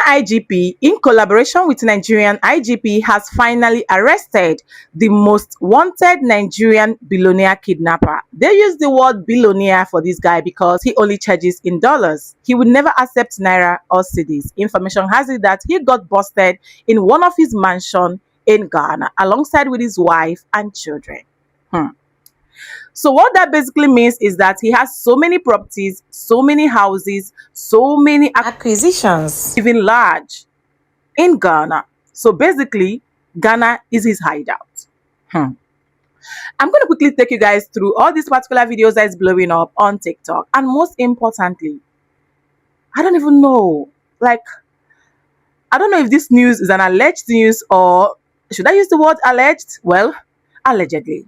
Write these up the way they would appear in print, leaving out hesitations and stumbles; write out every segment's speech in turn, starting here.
IGP, in collaboration with Nigerian IGP, has finally arrested the most wanted Nigerian billionaire kidnapper. They use the word billionaire for this guy because he only charges in dollars. He would never accept naira or cedis. Information has it that he got busted in one of his mansions in Ghana alongside with his wife and children. So what that basically means is that he has so many properties, so many houses, so many acquisitions, even large, in Ghana. So basically, Ghana is his hideout. I'm going to quickly take you guys through all these particular videos that is blowing up on TikTok. And most importantly, I don't even know. I don't know if this news is an alleged news, or should I use the word alleged? Well, allegedly.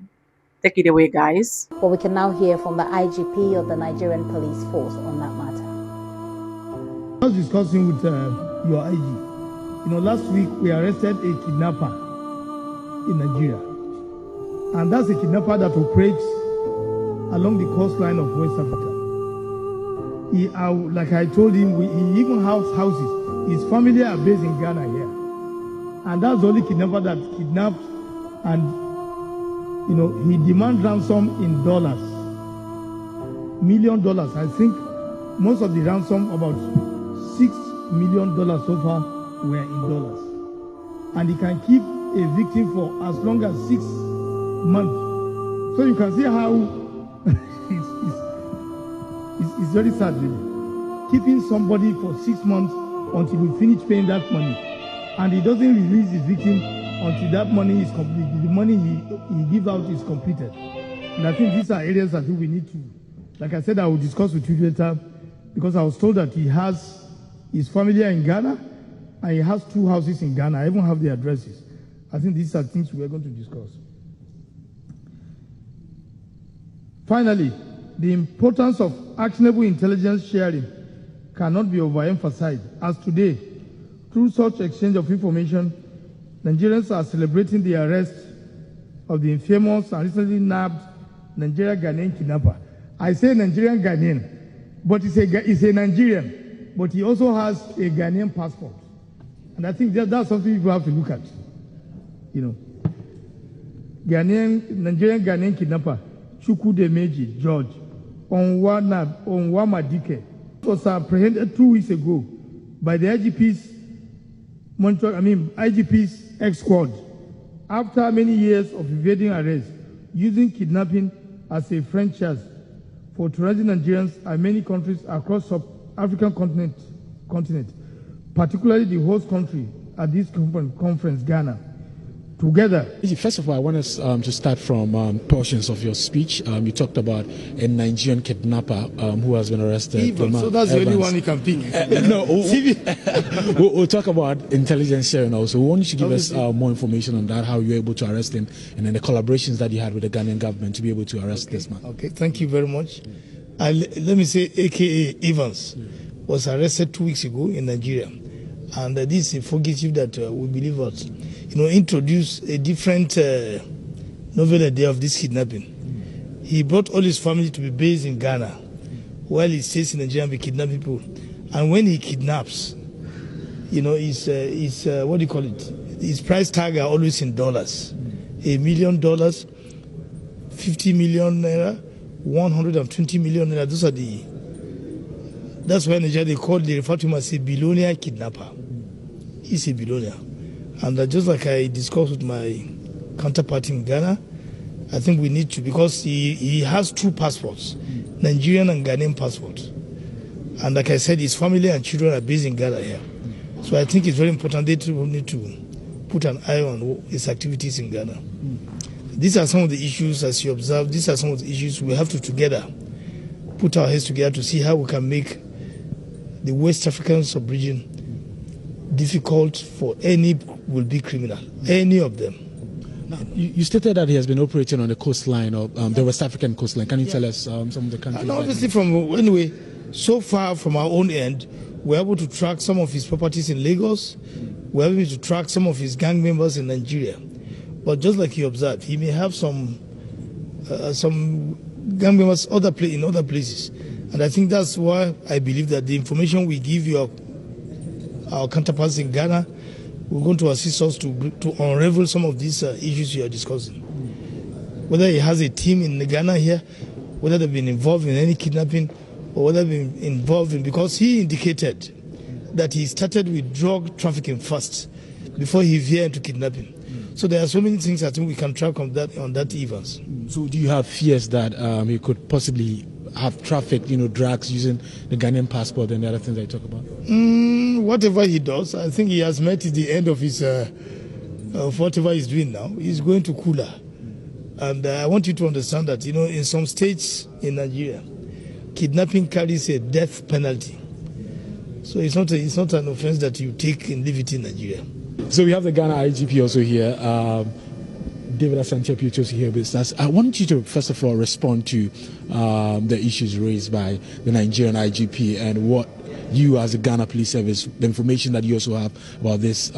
Take it away, guys. But we can now hear from the IGP of the Nigerian Police Force on that matter. I was discussing with your IG. You know, last week we arrested a kidnapper in Nigeria. And that's a kidnapper that operates along the coastline of West Africa. Like I told him, he even has houses. His family are based in Ghana here. And that's the only kidnapper that kidnapped, and you know, he demands ransom in dollars, $1 million. I think most of the ransom, about $6 million so far, were in dollars. And he can keep a victim for as long as 6 months. So you can see how it's very sad, really. Keeping somebody for 6 months until we finish paying that money. And he doesn't release his victim until that money is complete. The money he gives out is completed. And I think these are areas that we need to, like I said, I will discuss with you later, because I was told that he has his family in Ghana and he has 2 houses in Ghana. I even have the addresses. I think these are things we are going to discuss. Finally, the importance of actionable intelligence sharing cannot be overemphasized, as today, through such exchange of information, Nigerians are celebrating the arrest of the infamous and recently nabbed Nigerian Ghanaian kidnapper. I say Nigerian Ghanaian, but he's a Nigerian, but he also has a Ghanaian passport. And I think that's something people have to look at. You know, Nigerian Ghanaian kidnapper, Chukwudemeji George Onwamadike, was apprehended 2 weeks ago by the IGP's X-Squad, after many years of evading arrest, using kidnapping as a franchise for terrorizing Nigerians and many countries across sub-African continent, particularly the host country at this conference, Ghana. Together. First of all, I want us to start from portions of your speech. You talked about a Nigerian kidnapper who has been arrested. So that's the only one you can pick. No, we'll talk about intelligence sharing also. We want you to give us more information on that, how you were able to arrest him, and then the collaborations that you had with the Ghanaian government to be able to arrest this man. Okay, thank you very much. Let me say, AKA Evans, was arrested 2 weeks ago in Nigeria. And this is a fugitive that we believe was, introduced a different novel idea of this kidnapping. He brought all his family to be based in Ghana, while he stays in Nigeria and be kidnapping people. And when he kidnaps, what do you call it? His price tag are always in dollars. $1 million, 50 million naira, 120 million naira. Those are that's why in Nigeria they refer to him as a billionaire kidnapper. He's a billionaire. And just like I discussed with my counterpart in Ghana, I think we need to, because he has 2 passports, Nigerian and Ghanaian passport. And like I said, his family and children are based in Ghana here. So I think it's very important they need to put an eye on his activities in Ghana. These are some of the issues, as you observe, these are some of the issues we have to together put our heads together to see how we can make the West African sub-region difficult for any will-be criminal, any of them. Now, you stated that he has been operating on the coastline of the West African coastline. Can you tell us some of the countries? And obviously, so far from our own end, we're able to track some of his properties in Lagos. We're able to track some of his gang members in Nigeria. But just like you observed, he may have some gang members in other places. And I think that's why I believe that the information we give your our counterparts in Ghana who are going to assist us to unravel some of these issues you are discussing. Whether he has a team in Ghana here, whether they've been involved in any kidnapping, or whether they've been involved in, because he indicated that he started with drug trafficking first before he veered into kidnapping. So there are so many things I think we can track on that Evans. So do you have fears that he could possibly have trafficked, drugs using the Ghanaian passport and the other things I talk about? Whatever he does, I think he has met the end of his of whatever he's doing now. He's going to cooler. And I want you to understand that, in some states in Nigeria, kidnapping carries a death penalty. So it's not an offense that you take and leave it in Nigeria. So we have the Ghana IGP also here, David Asante Putos here with us. I want you to first of all respond to the issues raised by the Nigerian IGP and what you as a Ghana Police Service, the information that you also have about this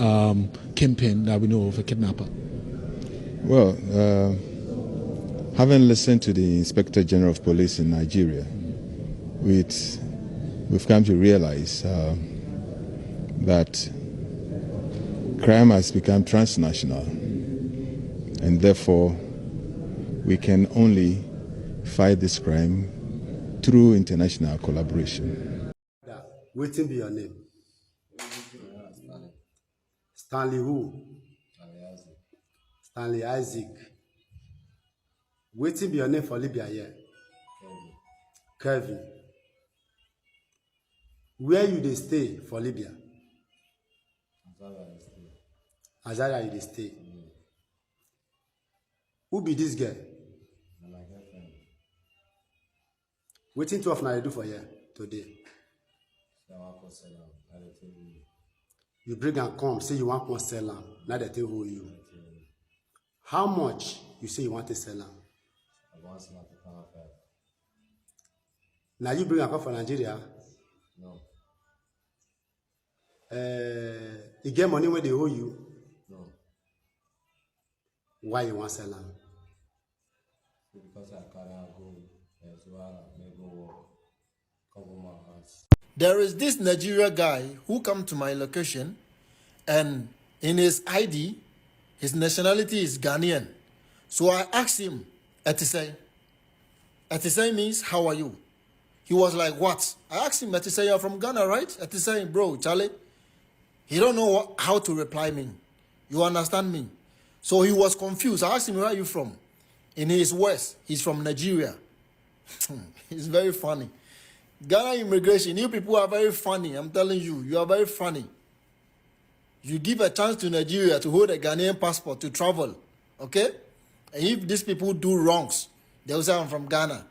kingpin that we know of, a kidnapper. Well, having listened to the Inspector General of Police in Nigeria, we've come to realize that crime has become transnational, and therefore we can only fight this crime through international collaboration. Waiting be your name. Stanley who? Stanley Isaac. Waiting be your name for Libya here. Kevin. Where you they stay for Libya? Azara you they stay. Who be this girl? My girlfriend. Waiting 12 now you do for here today. You bring and come, say you want to sell them. Now they tell who you. How much you say you want to sell them? Now you bring and come from Nigeria? No. You get money where they owe you? No. Why you want to sell them? Because I cannot go as well, I may go cover my house. There is this Nigeria guy who come to my location, and in his ID, his nationality is Ghanaian. So I asked him, Etisei. Etisei means, how are you? He was like, what? I asked him, Etisei, you're from Ghana, right? Etisei, bro, Charlie. He don't know how to reply me. You understand me? So he was confused. I asked him, where are you from? In his West, he's from Nigeria. It's very funny. Ghana immigration, you people are very funny. I'm telling you, you are very funny. You give a chance to Nigeria to hold a Ghanaian passport to travel, okay? And if these people do wrongs, they will say, I'm from Ghana.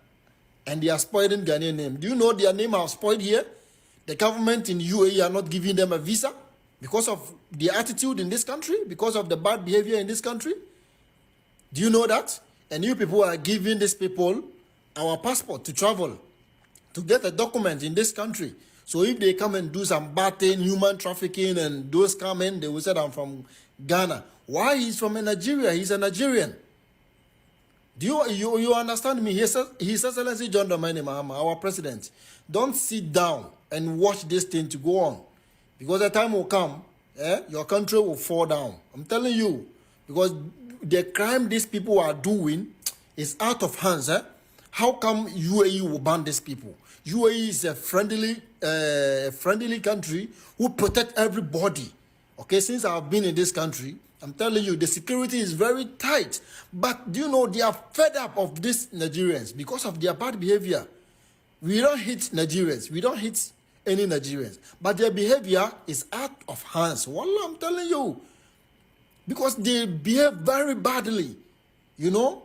And they are spoiling Ghanaian name. Do you know their name are spoiled here? The government in UAE are not giving them a visa because of the attitude in this country, because of the bad behavior in this country. Do you know that? And you people are giving these people our passport to travel, to get a document in this country. So if they come and do some bad thing, human trafficking, and those come in, they will say, I'm from Ghana. Why? He's from Nigeria. He's a Nigerian. Do you understand me? His Excellency John Dramani Mahama, our president, don't sit down and watch this thing to go on. Because the time will come, your country will fall down. I'm telling you. Because the crime these people are doing is out of hands. How come UAE will ban these people? UAE is a friendly country who protect everybody. Okay, since I've been in this country, I'm telling you, the security is very tight. But do you know, they are fed up of these Nigerians because of their bad behavior. We don't hit Nigerians. We don't hit any Nigerians. But their behavior is out of hands. Wallah, I'm telling you. Because they behave very badly. You know,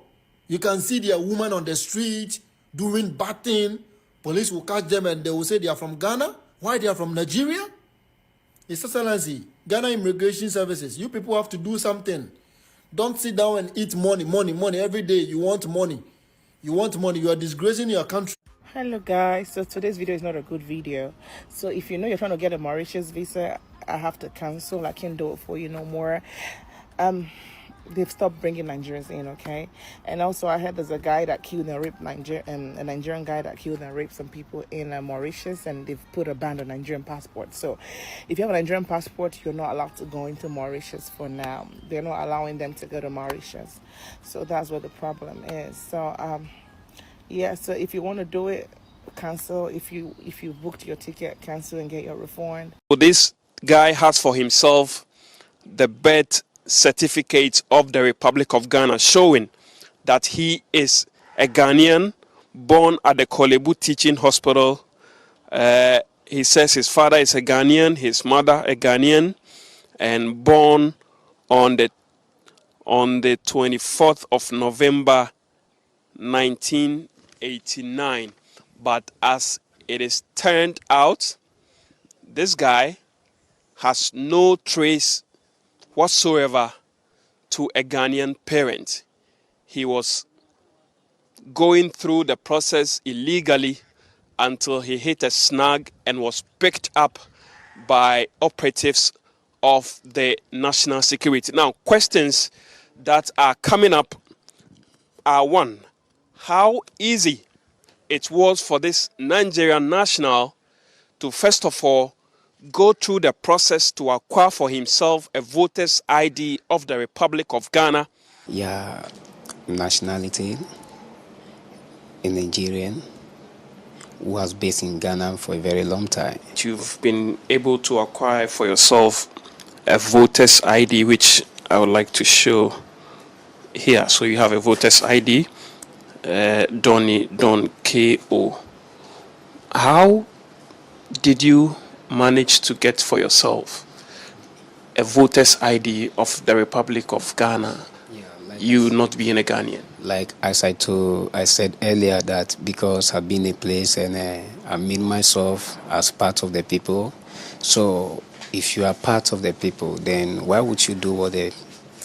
you can see their woman on the street doing bad thing. Police will catch them and they will say they are from Ghana. Why they are from Nigeria? His Excellency, Ghana Immigration Services, you people have to do something. Don't sit down and eat money every day. You want money. You want money. You are disgracing your country. Hello guys, so today's video is not a good video. So if you know you're trying to get a Mauritius visa, I have to cancel. I can't do it for you no more. they've stopped bringing Nigerians in, okay? And also, I heard there's a guy that killed and raped a Nigerian guy that killed and raped some people in Mauritius, and they've put a ban on Nigerian passports. So, if you have a Nigerian passport, you're not allowed to go into Mauritius for now. They're not allowing them to go to Mauritius. So that's what the problem is. So, yeah. So if you want to do it, cancel. If you booked your ticket, cancel and get your refund. So this guy has for himself the birth certificate of the Republic of Ghana, showing that he is a Ghanaian born at the Kolebu Teaching Hospital. He says his father is a Ghanaian, his mother a Ghanaian, and born on the 24th of November 1989. But as it is turned out, this guy has no trace whatsoever to a Ghanaian parent. He was going through the process illegally until he hit a snag and was picked up by operatives of the national security. Now, questions that are coming up are: one, how easy it was for this Nigerian national to, first of all, go through the process to acquire for himself a voter's ID of the Republic of Ghana. Yeah, nationality, a Nigerian who has based in Ghana for a very long time. You've been able to acquire for yourself a voter's ID, which I would like to show here. So you have a voter's ID, Don K.O. How did you manage to get for yourself a voter's ID of the Republic of Ghana, you not being a Ghanaian? Like I said earlier, that because I've been a place and I made myself as part of the people. So if you are part of the people, then why would you do what the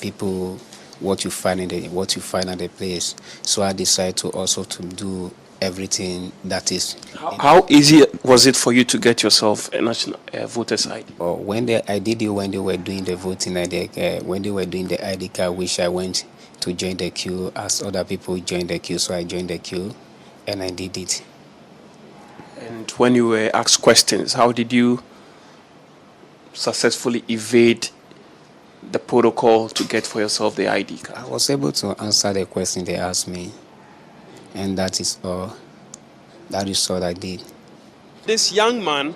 people, what you find at the place? So I decided to also to do everything that is. How easy was it for you to get yourself a national voter's ID? Or when they were doing the voting ID, when they were doing the ID card, which I went to join the queue as other people joined the queue, so I joined the queue and I did it. And when you were asked questions, how did you successfully evade the protocol to get for yourself the ID card? I was able to answer the question they asked me, and that is all. That is all I did. This young man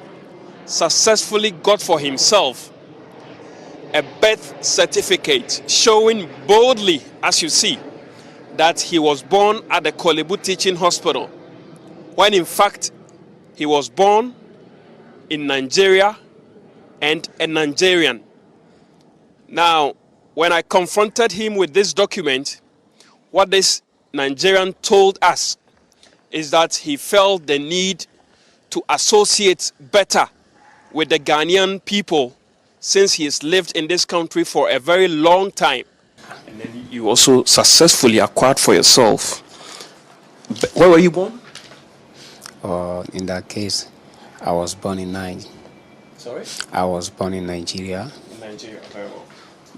successfully got for himself a birth certificate showing boldly, as you see, that he was born at the Kolebu Teaching Hospital, when in fact he was born in Nigeria and a Nigerian. Now, when I confronted him with this document, what this Nigerian told us is that he felt the need to associate better with the Ghanaian people since he has lived in this country for a very long time. And then you also successfully acquired for yourself. Where were you born? In that case, I was born in Nigeria. Sorry? I was born in Nigeria. In Nigeria, very well.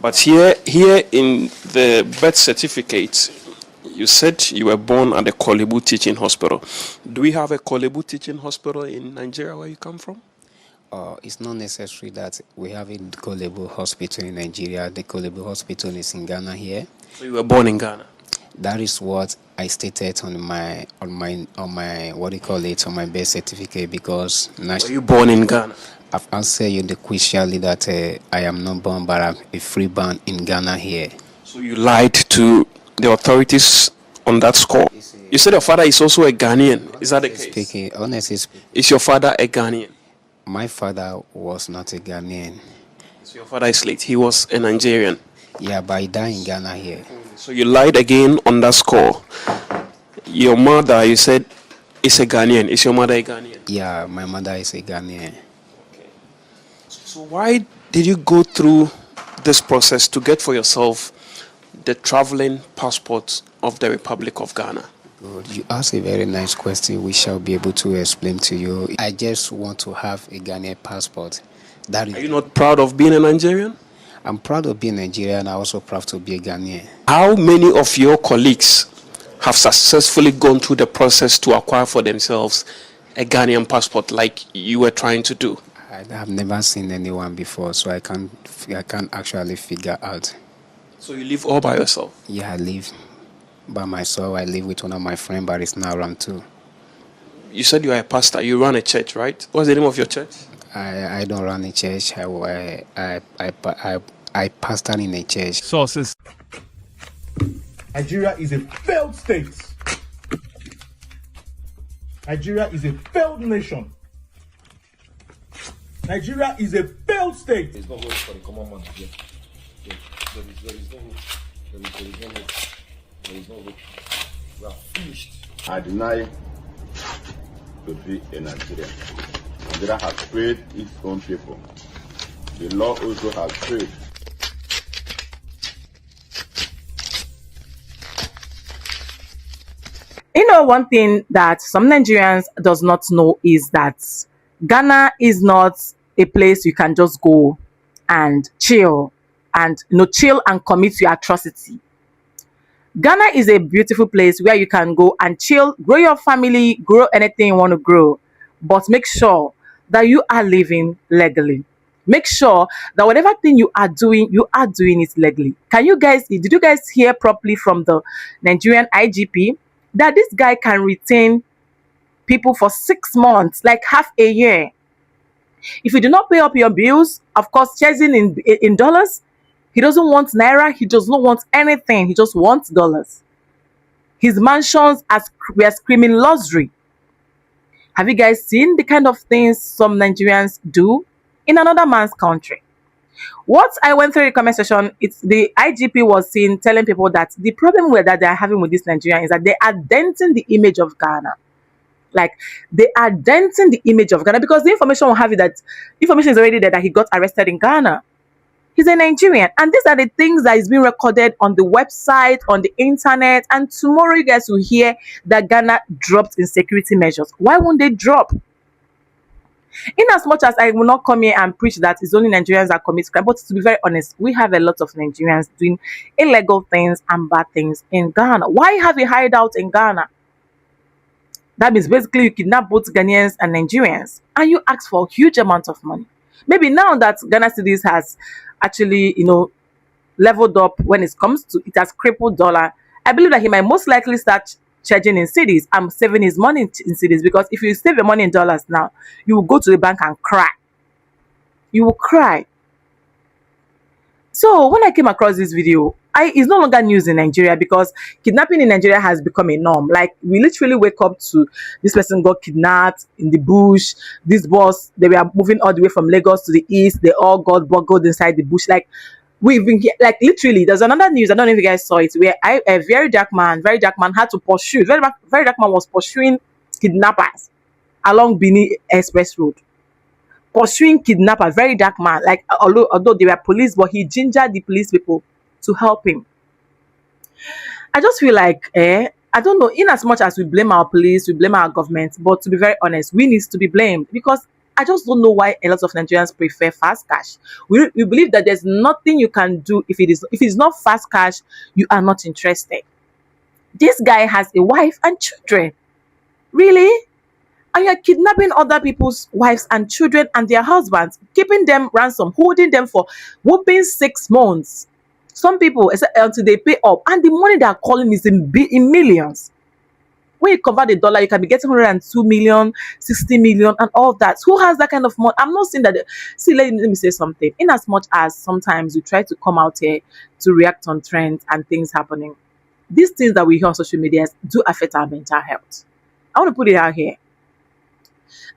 But here in the birth certificate, you said you were born at the Kolebu Teaching Hospital. Do we have a Kolebu Teaching Hospital in Nigeria where you come from? It's not necessary that we have a Kolebu Hospital in Nigeria. The Kolebu Hospital is in Ghana here. So you were born in Ghana? That is what I stated on my what do you call it, on my birth certificate, because were you born in Ghana? I've answered you the question that I am not born, but I'm a freeborn in Ghana here. So you lied to the authorities on that score? You said your father is also a Ghanaian. Is that the case? Honestly speaking, is your father a Ghanaian? My father was not a Ghanaian. So your father is late. He was a Nigerian. Yeah, but he died in Ghana here. So you lied again on that score. Your mother, you said, is a Ghanaian. Is your mother a Ghanaian? Yeah, my mother is a Ghanaian. Okay. So why did you go through this process to get for yourself the traveling passport of the Republic of Ghana? Good. You asked a very nice question which I'll be able to explain to you. I just want to have a Ghanaian passport. That is. Are you not proud of being a Nigerian? I'm proud of being Nigerian and I'm also proud to be a Ghanaian. How many of your colleagues have successfully gone through the process to acquire for themselves a Ghanaian passport like you were trying to do? I have never seen anyone before, so I can't actually figure out. So you live all by yourself? Yeah, I live by myself. I live with one of my friends, but it's not around too. You said you are a pastor. You run a church, right? What's the name of your church? I don't run a church. I pastor in a church. Sources. Nigeria is a failed state. Nigeria is a failed nation. Nigeria is a failed state. There's no hope for the common man again. There is no hope. There is no hope. We are finished. I deny to be a Nigerian. Nigeria has failed its own people. The law also has failed. You know, one thing that some Nigerians does not know is that Ghana is not a place you can just go and chill and chill and commit your atrocity. Ghana is a beautiful place where you can go and chill, grow your family, grow anything you want to grow, but make sure that you are living legally. Make sure that whatever thing you are doing it legally. Did you guys hear properly from the Nigerian IGP that this guy can retain people for 6 months, like half a year? If you do not pay up your bills, of course, chasing in dollars, he doesn't want naira, he does not want anything, he just wants dollars. His mansions were screaming luxury. Have you guys seen the kind of things some Nigerians do in another man's country? What I went through the comment section, it's the IGP was telling people that the problem that they're having with this Nigerian is that they are denting the image of Ghana. Like, they are denting the image of Ghana because the information will have it that information is already there that he got arrested in Ghana. He's a Nigerian, and these are the things that is being recorded on the website, on the internet, and tomorrow you guys will hear that Ghana dropped in security measures. Why won't they drop? In as much as I will not come here and preach that it's only Nigerians that commit crime, but to be very honest, we have a lot of Nigerians doing illegal things and bad things in Ghana. Why have a hideout in Ghana? That means basically you kidnap both Ghanaians and Nigerians and you ask for a huge amount of money. Maybe now that Ghana Cedis has actually, leveled up when it comes to it has crippled dollar, I believe that he might most likely start charging in cedis and saving his money in cedis, because if you save your money in dollars now, you will go to the bank and cry. You will cry. So when I came across this video, it's no longer news in Nigeria because kidnapping in Nigeria has become a norm. Like, we literally wake up to this person got kidnapped in the bush. This boss, they were moving all the way from Lagos to the east. They all got boggled inside the bush. Like, we've been like literally. There's another news. I don't know if you guys saw it, where a very dark man had to pursue. Very dark man was pursuing kidnappers along Benin Express Road. Pursuing kidnapper, very dark man. Like, although they were police, but he gingered the police people to help him. I just feel like, I don't know, in as much as we blame our police, we blame our government, but to be very honest, we need to be blamed, because I just don't know why a lot of Nigerians prefer fast cash. We believe that there's nothing you can do if it is not fast cash, you are not interested. This guy has a wife and children. Really? And you're kidnapping other people's wives and children and their husbands, keeping them ransom, holding them for whooping 6 months. Some people, until they pay up, and the money they are calling is in millions. When you convert the dollar, you can be getting 102 million, 60 million, and all that. Who has that kind of money? I'm not saying that. See, let me say something. In as much as sometimes we try to come out here to react on trends and things happening, these things that we hear on social media do affect our mental health. I want to put it out here.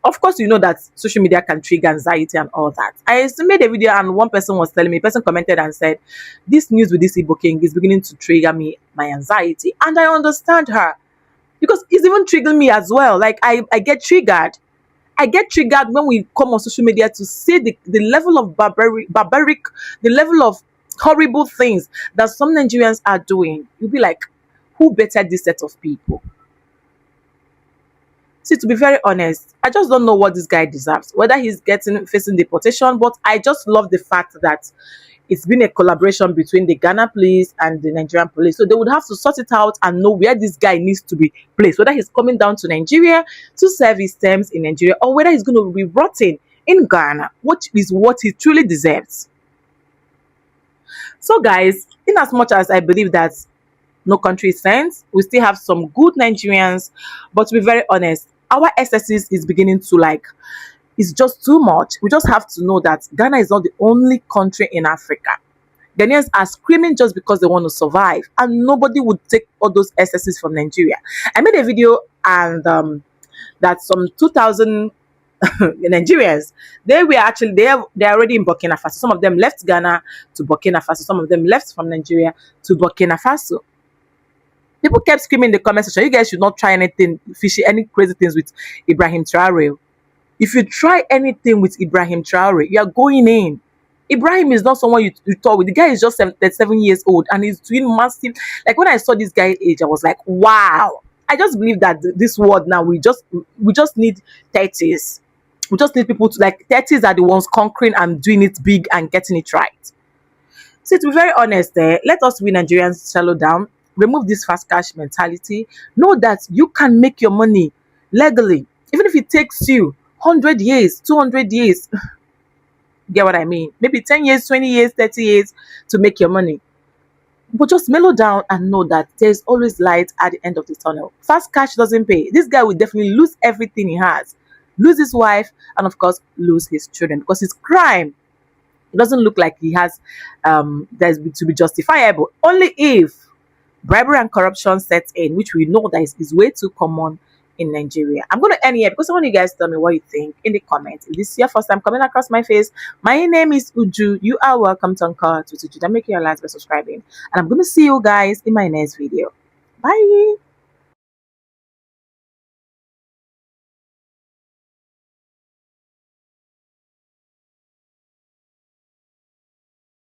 Of course, you know that social media can trigger anxiety and all that. I made a video and one person was telling me, a person commented and said, this news with this Igbo King is beginning to trigger my anxiety. And I understand her, because it's even triggering me as well. Like, I get triggered. I get triggered when we come on social media to see the level of barbaric, the level of horrible things that some Nigerians are doing. You'll be like, who bettered this set of people? See, to be very honest, I just don't know what this guy deserves, whether he's facing deportation, but I just love the fact that it's been a collaboration between the Ghana police and the Nigerian police. So they would have to sort it out and know where this guy needs to be placed, whether he's coming down to Nigeria to serve his terms in Nigeria, or whether he's going to be rotting in Ghana, which is what he truly deserves. So guys, in as much as I believe that no country is sent, we still have some good Nigerians, but to be very honest, our excesses is beginning to it's just too much. We just have to know that Ghana is not the only country in Africa. Ghanaians are screaming just because they want to survive, and nobody would take all those excesses from Nigeria. I made a video and that some 2,000 Nigerians, they're already in Burkina Faso. Some of them left Ghana to Burkina Faso. Some of them left from Nigeria to Burkina Faso. People kept screaming in the comment section, you guys should not try anything fishy, any crazy things with Ibrahim Traore. If you try anything with Ibrahim Traore, you are going in. Ibrahim is not someone you talk with. The guy is just 37 years old and he's doing massive. Like when I saw this guy's age, I was like, wow. I just believe that this world now, we just need 30s. We just need people to 30s are the ones conquering and doing it big and getting it right. So to be very honest, let us we Nigerians settle down. Remove this fast cash mentality. Know that you can make your money legally, even if it takes you 100 years, 200 years. Get what I mean? Maybe 10 years, 20 years, 30 years to make your money. But just mellow down and know that there's always light at the end of the tunnel. Fast cash doesn't pay. This guy will definitely lose everything he has. Lose his wife and of course lose his children because his crime, it doesn't look like he has there's to be justifiable. Only if bribery and corruption sets in, which we know that is way too common in Nigeria. I'm going to end here because I want you guys to tell me what you think in the comments. If this is your first time coming across my face, my name is Uju. You are welcome to Uncut with Uju. Make your likes by subscribing. And I'm going to see you guys in my next video. Bye.